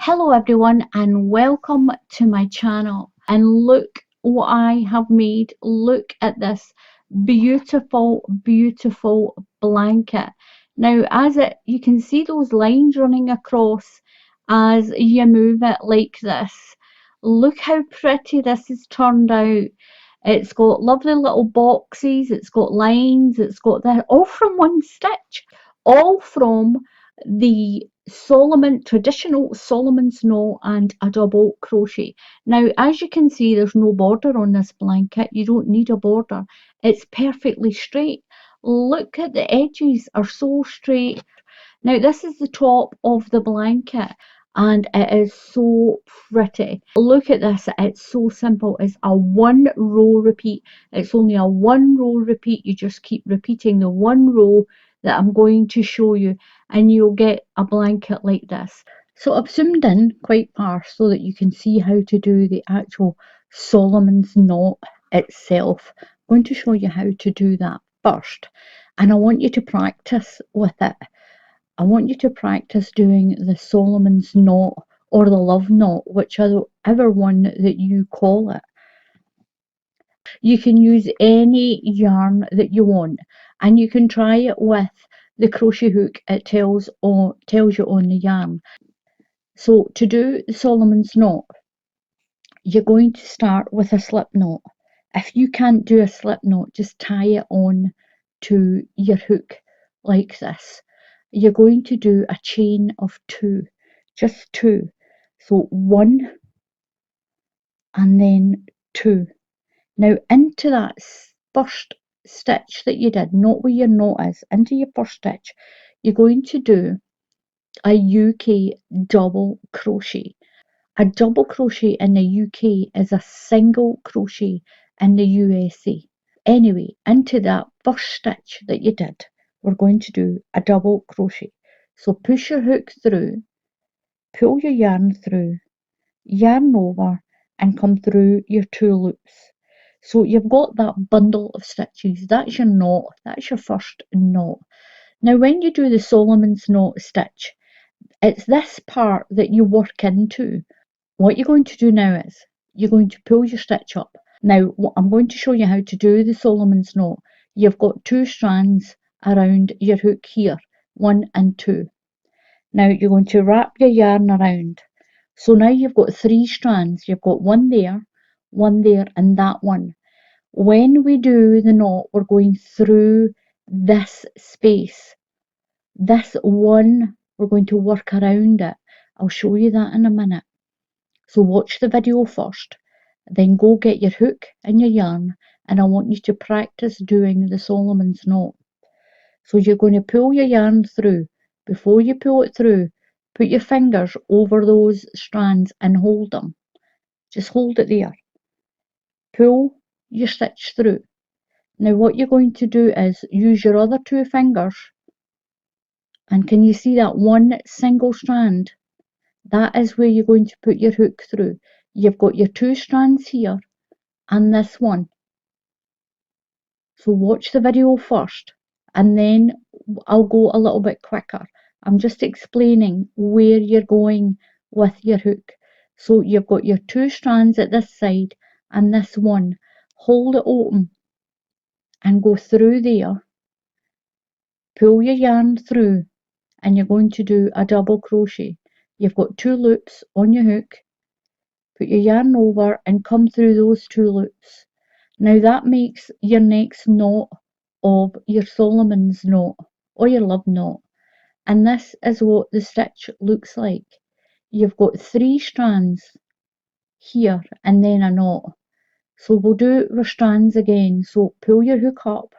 Hello everyone and welcome to my channel, and look what I have made. Look at this beautiful blanket. Now you can see those lines running across as you move it like this. Look how pretty this has turned out. It's got lovely little boxes, it's got lines, it's got that all from one stitch, all from the traditional Solomon's knot and a double crochet. Now, as you can see, there's no border on this blanket. You don't need a border. It's perfectly straight. Look at the edges are so straight. Now, this is the top of the blanket and it is so pretty. Look at this, it's so simple. It's a one row repeat. It's only a one row repeat. You just keep repeating the one row that I'm going to show you and you'll get a blanket like this. So I've zoomed in quite far so that you can see how to do the actual Solomon's knot itself. I'm going to show you how to do that first, and I want you to practice with it. I want you to practice doing the Solomon's knot or the love knot, whichever one that you call it. You can use any yarn that you want, and you can try it with the crochet hook it tells you on the yarn. So to do the Solomon's knot, you're going to start with a slip knot. If you can't do a slip knot, just tie it on to your hook like this. You're going to do a chain of two, just two. So one and then two. Now into that first stitch that you did, not where your knot is, into your first stitch, you're going to do a UK double crochet. A double crochet in the UK is a single crochet in the USA. Anyway, into that first stitch that you did, we're going to do a double crochet. So push your hook through, pull your yarn through, yarn over and come through your two loops. So you've got that bundle of stitches. That's your knot. That's your first knot. Now when you do the Solomon's knot stitch, it's this part that you work into. What you're going to do now is you're going to pull your stitch up. Now I'm going to show you how to do the Solomon's knot. You've got two strands around your hook here, 1 and 2. Now you're going to wrap your yarn around. So now you've got 3 strands. You've got one there, and that one. When we do the knot, we're going through this space. This one, we're going to work around it. I'll show you that in a minute. So watch the video first, then go get your hook and your yarn, and I want you to practice doing the Solomon's knot. So you're going to pull your yarn through. Before you pull it through, put your fingers over those strands and hold them. Just hold it there. Pull your stitch through. Now what you're going to do is use your other 2 fingers, and can you see that one single strand? That is where you're going to put your hook through. You've got your 2 strands here and this one. So watch the video first and then I'll go a little bit quicker. I'm just explaining where you're going with your hook. So you've got your 2 strands at this side and this one. Hold it open and go through there. Pull your yarn through and you're going to do a double crochet. You've got 2 loops on your hook. Put your yarn over and come through those 2 loops. Now that makes your next knot of your Solomon's knot or your love knot. And this is what the stitch looks like. You've got 3 strands here and then a knot. So we'll do our strands again. So pull your hook up.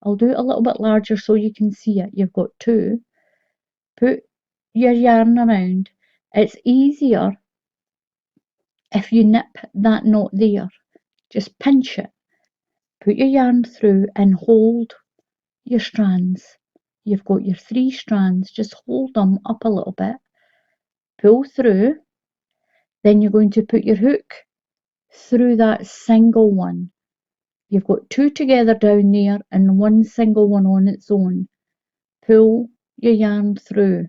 I'll do it a little bit larger so you can see it. You've got 2. Put your yarn around. It's easier if you nip that knot there. Just pinch it. Put your yarn through and hold your strands. You've got your 3 strands. Just hold them up a little bit. Pull through. Then you're going to put your hook through that single one. You've got 2 together down there and 1 single one on its own. Pull your yarn through.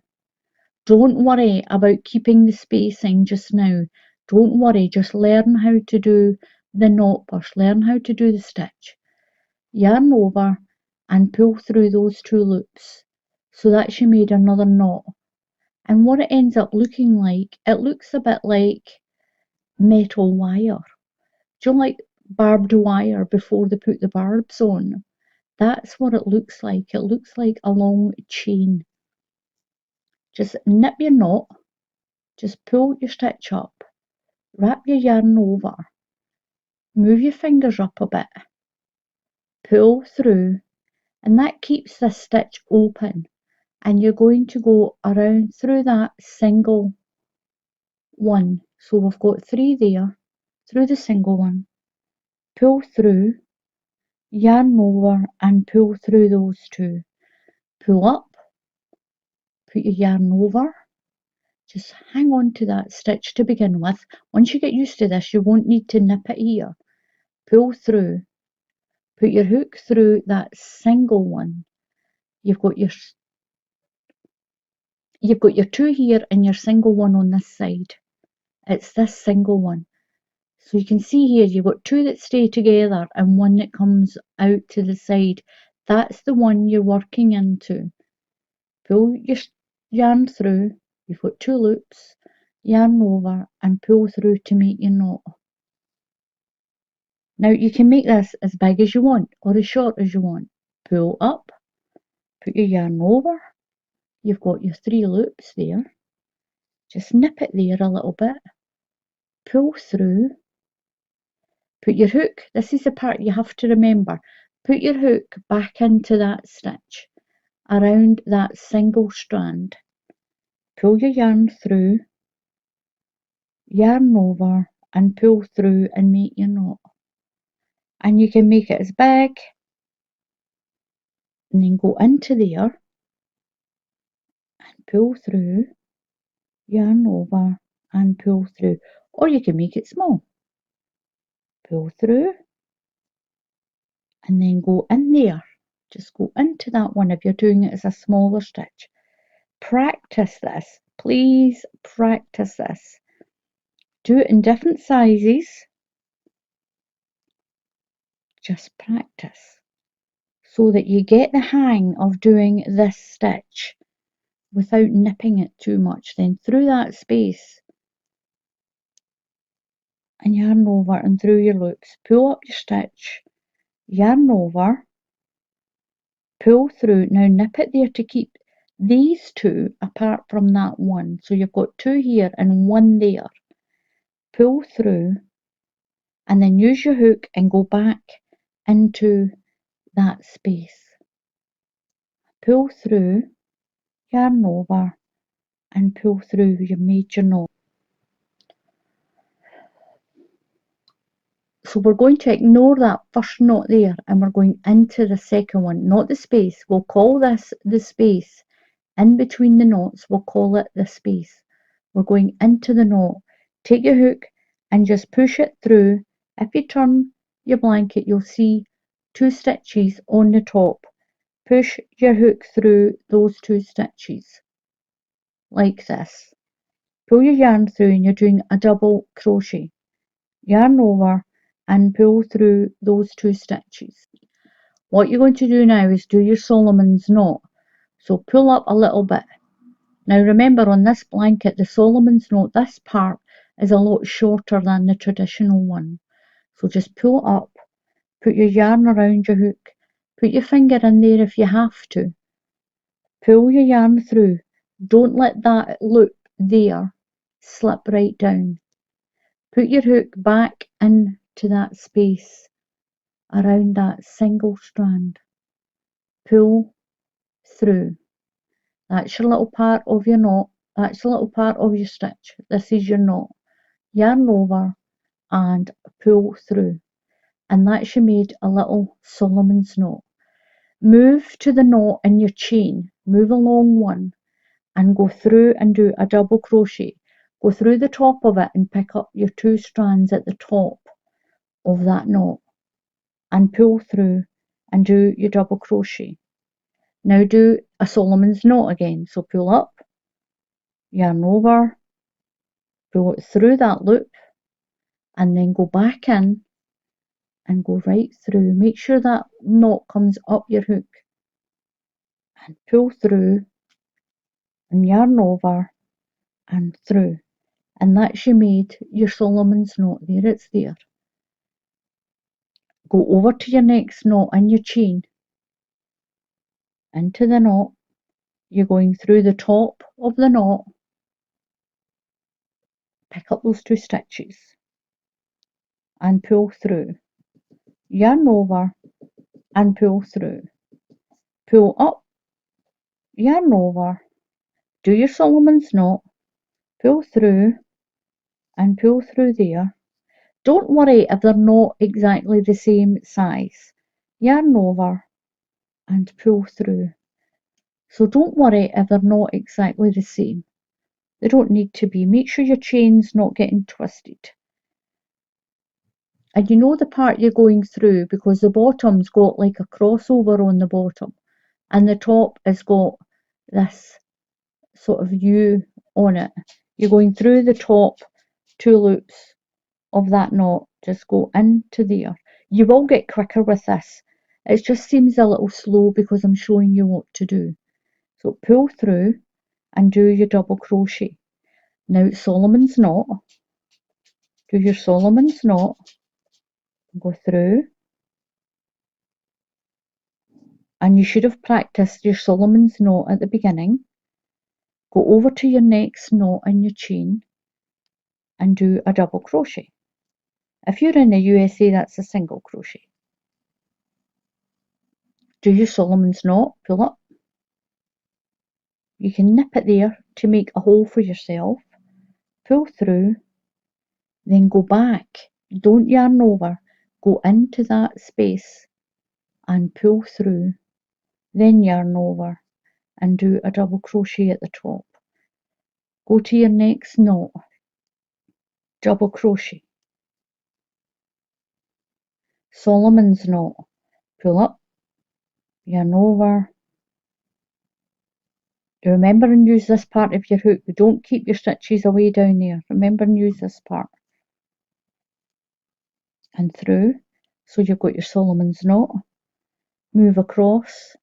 Don't worry about keeping the spacing just now. Don't worry, just learn how to do the knot first. Learn how to do the stitch. Yarn over and pull through those two loops. So that she made another knot. And what it ends up looking like, it looks a bit like metal wire. Do you like barbed wire before they put the barbs on? That's what it looks like. It looks like a long chain. Just nip your knot, just pull your stitch up, wrap your yarn over, move your fingers up a bit, pull through, and that keeps this stitch open. And you're going to go around through that single one. So we've got 3 there, through the single one, pull through, yarn over and pull through those two. Pull up, put your yarn over, just hang on to that stitch to begin with. Once you get used to this, you won't need to nip it here. Pull through, put your hook through that single one. You've got your 2 here and your single one on this side. It's this single one. So you can see here you've got 2 that stay together and 1 that comes out to the side. That's the one you're working into. Pull your yarn through, you've got 2 loops, yarn over and pull through to make your knot. Now you can make this as big as you want or as short as you want. Pull up, put your yarn over, you've got your 3 loops there, just nip it there a little bit, pull through, put your hook, this is the part you have to remember, put your hook back into that stitch, around that single strand, pull your yarn through, yarn over and pull through and make your knot. And you can make it as big and then go into there and pull through, yarn over and pull through, or you can make it small. Pull through and then go in there. Just go into that one if you're doing it as a smaller stitch. Practice this. Please practice this. Do it in different sizes. Just practice so that you get the hang of doing this stitch without nipping it too much. Then through that space and yarn over and through your loops, pull up your stitch, yarn over, pull through. Now nip it there to keep these 2 apart from that one. So you've got 2 here and 1 there. Pull through and then use your hook and go back into that space. Pull through, yarn over and pull through. You made your knot. So we're going to ignore that first knot there and we're going into the second one, not the space. We'll call this the space. In between the knots, we'll call it the space. We're going into the knot. Take your hook and just push it through. If you turn your blanket, you'll see 2 stitches on the top. Push your hook through those 2 stitches, like this. Pull your yarn through and you're doing a double crochet. Yarn over and pull through those 2 stitches. What you're going to do now is do your Solomon's knot. So pull up a little bit. Now remember, on this blanket, the Solomon's knot, this part is a lot shorter than the traditional one. So just pull up, put your yarn around your hook, put your finger in there if you have to. Pull your yarn through. Don't let that loop there slip right down. Put your hook back into that space around that single strand. Pull through. That's your little part of your knot. That's a little part of your stitch. This is your knot. Yarn over and pull through. And that's you made a little Solomon's knot. Move to the knot in your chain. Move along one and go through and do a double crochet. Go through the top of it and pick up your 2 strands at the top of that knot and pull through and do your double crochet. Now do a Solomon's knot again. So pull up, yarn over, pull it through that loop, and then go back in and go right through. Make sure that knot comes up your hook and pull through and yarn over and through. And that's you made your Solomon's knot. There, it's there. Go over to your next knot in your chain, into the knot. You're going through the top of the knot, pick up those 2 stitches and pull through, yarn over and pull through, pull up, yarn over, do your Solomon's knot, pull through and pull through there. Don't worry if they're not exactly the same size. Yarn over and pull through. So don't worry if they're not exactly the same. They don't need to be. Make sure your chain's not getting twisted. And you know the part you're going through because the bottom's got like a crossover on the bottom and the top has got this sort of U on it. You're going through the top 2 loops of that knot. Just go into there. You will get quicker with this. It just seems a little slow because I'm showing you what to do. So pull through and do your double crochet. Now it's Solomon's knot. Do your Solomon's knot. Go through. And you should have practiced your Solomon's knot at the beginning. Go over to your next knot in your chain and do a double crochet. If you're in the USA, that's a single crochet. Do your Solomon's knot, pull up. You can nip it there to make a hole for yourself. Pull through, then go back. Don't yarn over. Go into that space and pull through. Then yarn over and do a double crochet at the top. Go to your next knot, double crochet. Solomon's knot, pull up, yarn over. Remember and use this part of your hook. Don't keep your stitches away down there. Remember and use this part. And through. So you've got your Solomon's knot. Move across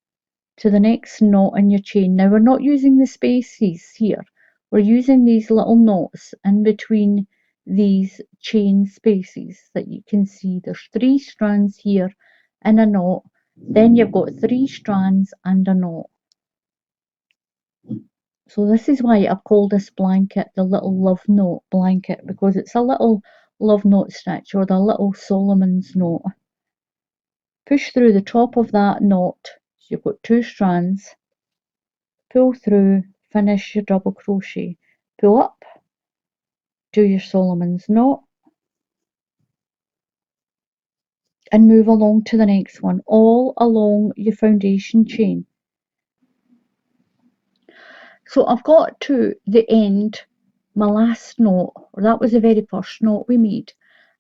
to the next knot in your chain. Now we're not using the spaces here. We're using these little knots in between these chain spaces that you can see. There's 3 strands here in a knot. Then you've got 3 strands and a knot. So this is why I've called this blanket the little love knot blanket, because it's a little love knot stitch or the little Solomon's knot. Push through the top of that knot. So you've got 2 strands. Pull through, finish your double crochet. Pull up, do your Solomon's knot, and move along to the next one, all along your foundation chain. So I've got to the end, my last knot, or that was the very first knot we made.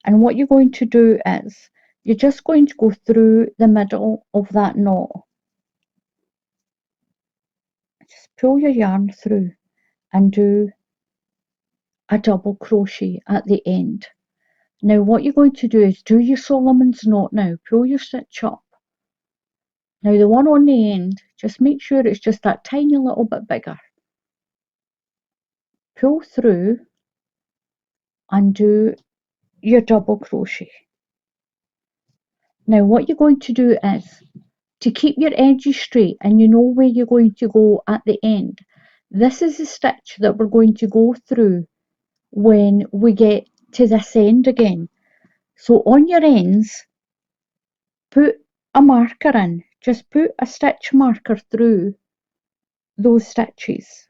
And what you're going to do is, you're just going to go through the middle of that knot. Just pull your yarn through and do a double crochet at the end. Now what you're going to do is do your Solomon's knot now. Pull your stitch up. Now the one on the end, just make sure it's just that tiny little bit bigger. Pull through and do your double crochet. Now what you're going to do is, to keep your edges straight and you know where you're going to go at the end, this is the stitch that we're going to go through when we get to this end again. So on your ends, put a marker in. Just put a stitch marker through those stitches.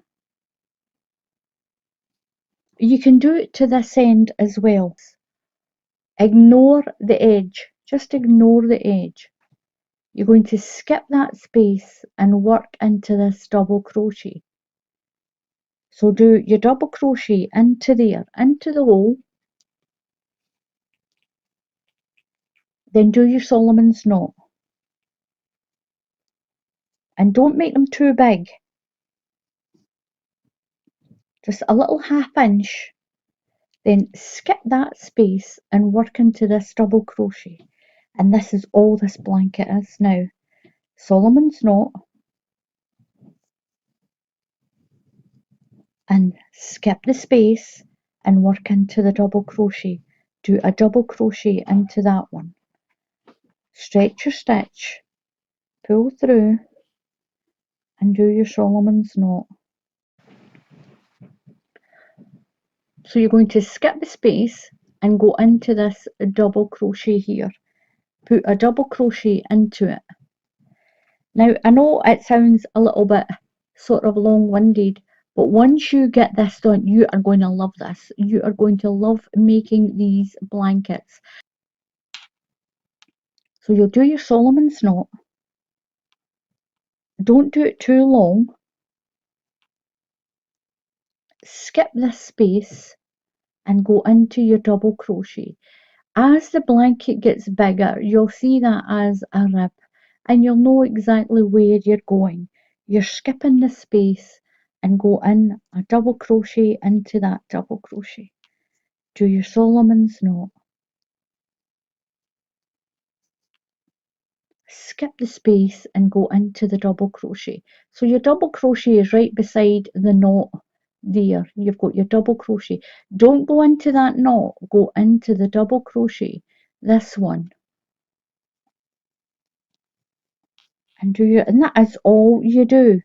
You can do it to this end as well. Ignore the edge. Just ignore the edge. You're going to skip that space and work into this double crochet. So do your double crochet into there, into the hole. Then do your Solomon's knot. And don't make them too big. just a little ½ inch, then skip that space and work into this double crochet. And this is all this blanket is now. Solomon's knot, and skip the space and work into the double crochet. Do a double crochet into that one. Stretch your stitch, pull through, and do your Solomon's knot. So you're going to skip the space and go into this double crochet here. Put a double crochet into it. Now I know it sounds a little bit sort of long-winded, but once you get this done, you are going to love this. You are going to love making these blankets. So you'll do your Solomon's knot. Don't do it too long. Skip this space and go into your double crochet. As the blanket gets bigger, you'll see that as a rib, and you'll know exactly where you're going. You're skipping the space and go in a double crochet into that double crochet. Do your Solomon's knot. Skip the space and go into the double crochet. So your double crochet is right beside the knot there. You've got your double crochet. Don't go into that knot, go into the double crochet, this one, and that is all you do.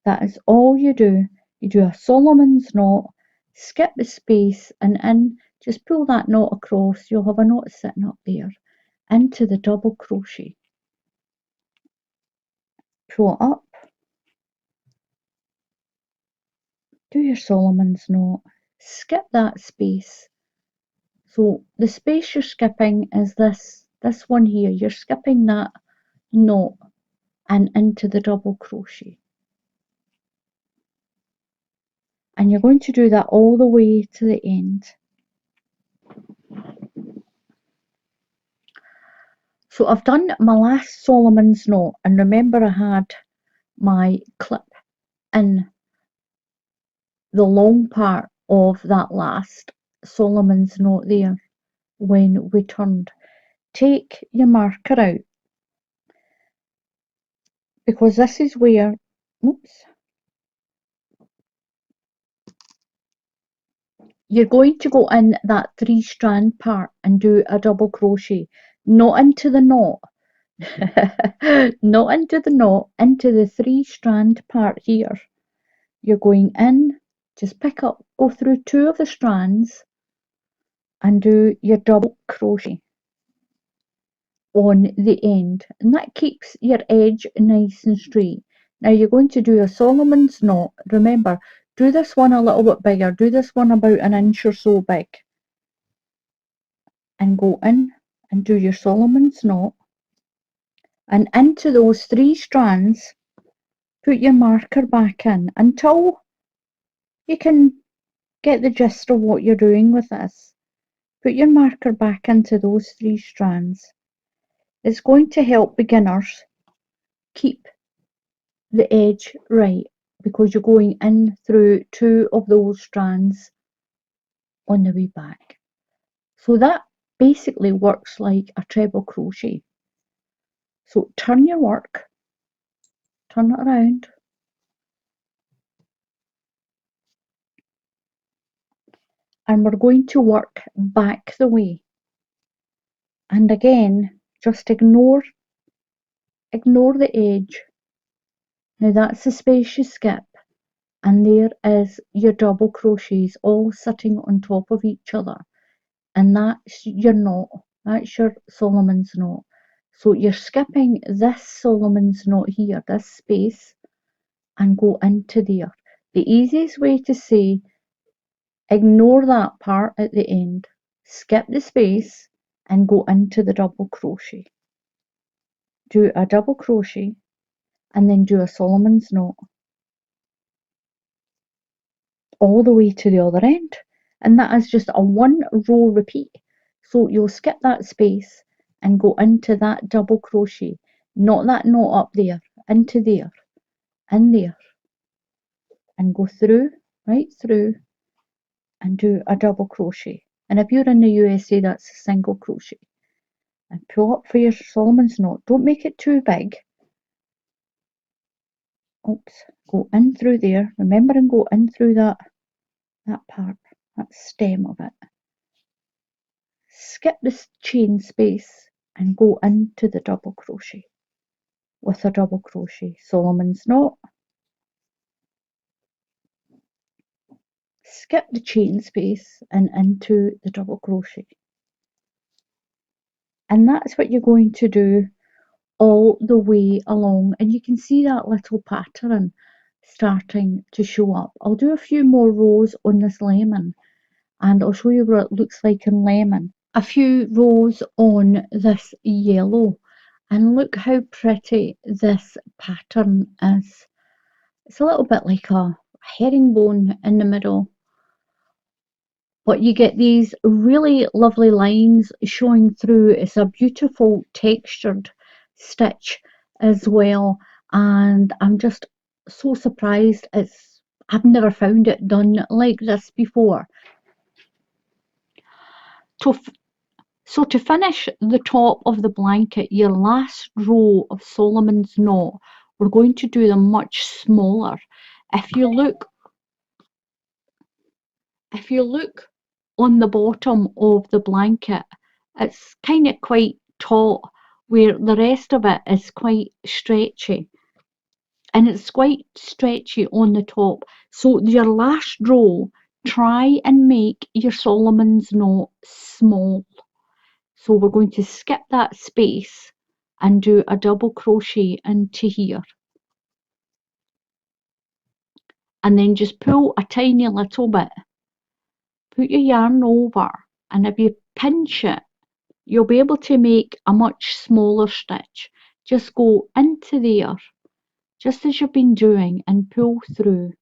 That is all you do. You do a Solomon's knot, skip the space, and in, just pull that knot across. You'll have a knot sitting up there, into the double crochet. Pull it up, do your Solomon's knot, skip that space. So the space you're skipping is this one here. You're skipping that knot and into the double crochet. And you're going to do that all the way to the end. So I've done my last Solomon's knot, and remember I had my clip in the long part of that last Solomon's knot there when we turned. Take your marker out, because this is where, oops, you're going to go in that 3-strand part and do a double crochet, not into the knot, not into the knot, into the 3-strand part here. You're going in, just pick up, go through 2 of the strands and do your double crochet on the end, and that keeps your edge nice and straight. Now you're going to do a Solomon's knot. Remember, do this one a little bit bigger, do this one about 1 inch or so big, and go in and do your Solomon's knot, and into those 3 strands put your marker back in until you can get the gist of what you're doing with this. Put your marker back into those 3 strands. It's going to help beginners keep the edge right, because you're going in through 2 of those strands on the way back. So that basically works like a treble crochet. So turn your work, turn it around, and we're going to work back the way. And again, just ignore the edge. Now that's the space you skip, and there is your double crochets all sitting on top of each other, and that's your knot, that's your Solomon's knot. So you're skipping this Solomon's knot here, this space, and go into there. The easiest way to say, ignore that part at the end, skip the space and go into the double crochet. Do a double crochet and then do a Solomon's knot all the way to the other end, and that is just a 1 row repeat. So you'll skip that space and go into that double crochet, not that knot up there, into there, in there, and go through right through and do a double crochet. And if you're in the USA, that's a single crochet. And pull up for your Solomon's knot. Don't make it too big. Oops, go in through there. Remember and go in through that part, that stem of it. Skip this chain space and go into the double crochet with a double crochet. Solomon's knot. Skip the chain space and into the double crochet. And that's what you're going to do all the way along, and you can see that little pattern starting to show up. I'll do a few more rows on this lemon and I'll show you what it looks like in lemon. A few rows on this yellow, and look how pretty this pattern is. It's a little bit like a herringbone in the middle, but you get these really lovely lines showing through. It's a beautiful textured stitch as well, and I'm just so surprised. I've never found it done like this before. So to finish the top of the blanket, your last row of Solomon's knot, we're going to do them much smaller. If you look on the bottom of the blanket, it's kind of quite taut, where the rest of it is quite stretchy. And it's quite stretchy on the top. So your last row, try and make your Solomon's knot small. So we're going to skip that space and do a double crochet into here. And then just pull a tiny little bit. Put your yarn over, and if you pinch it, you'll be able to make a much smaller stitch. Just go into there, just as you've been doing, and pull through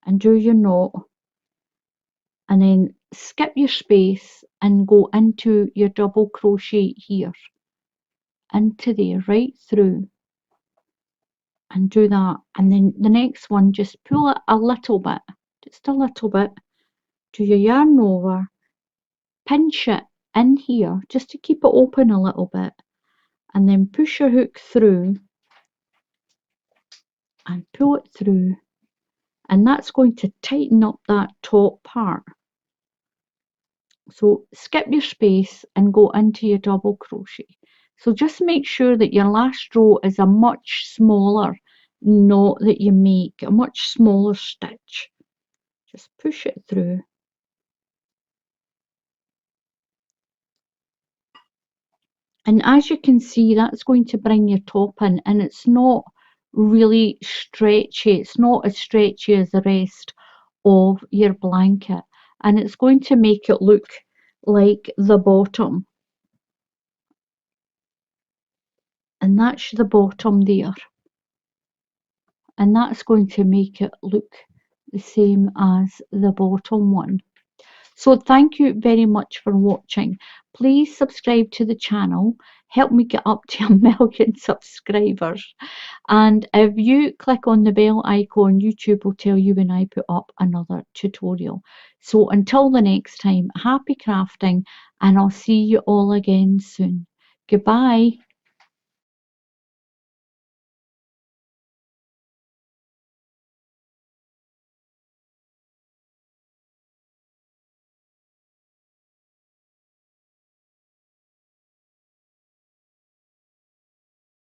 and do your knot. And then skip your space and go into your double crochet here. Into there, right through. And do that. And then the next one, just pull it a little bit. Just a little bit. Do your yarn over. Pinch it in here, just to keep it open a little bit. And then push your hook through and pull it through, and that's going to tighten up that top part. So skip your space and go into your double crochet. So just make sure that your last row is a much smaller knot that you make, a much smaller stitch. Just push it through. And as you can see, that's going to bring your top in, and it's not really stretchy. It's not as stretchy as the rest of your blanket, and it's going to make it look like the bottom. And that's the bottom there. And that's going to make it look the same as the bottom one. So thank you very much for watching. Please subscribe to the channel. Help me get up to 1 million subscribers. And if you click on the bell icon, YouTube will tell you when I put up another tutorial. So until the next time, happy crafting, and I'll see you all again soon. Goodbye.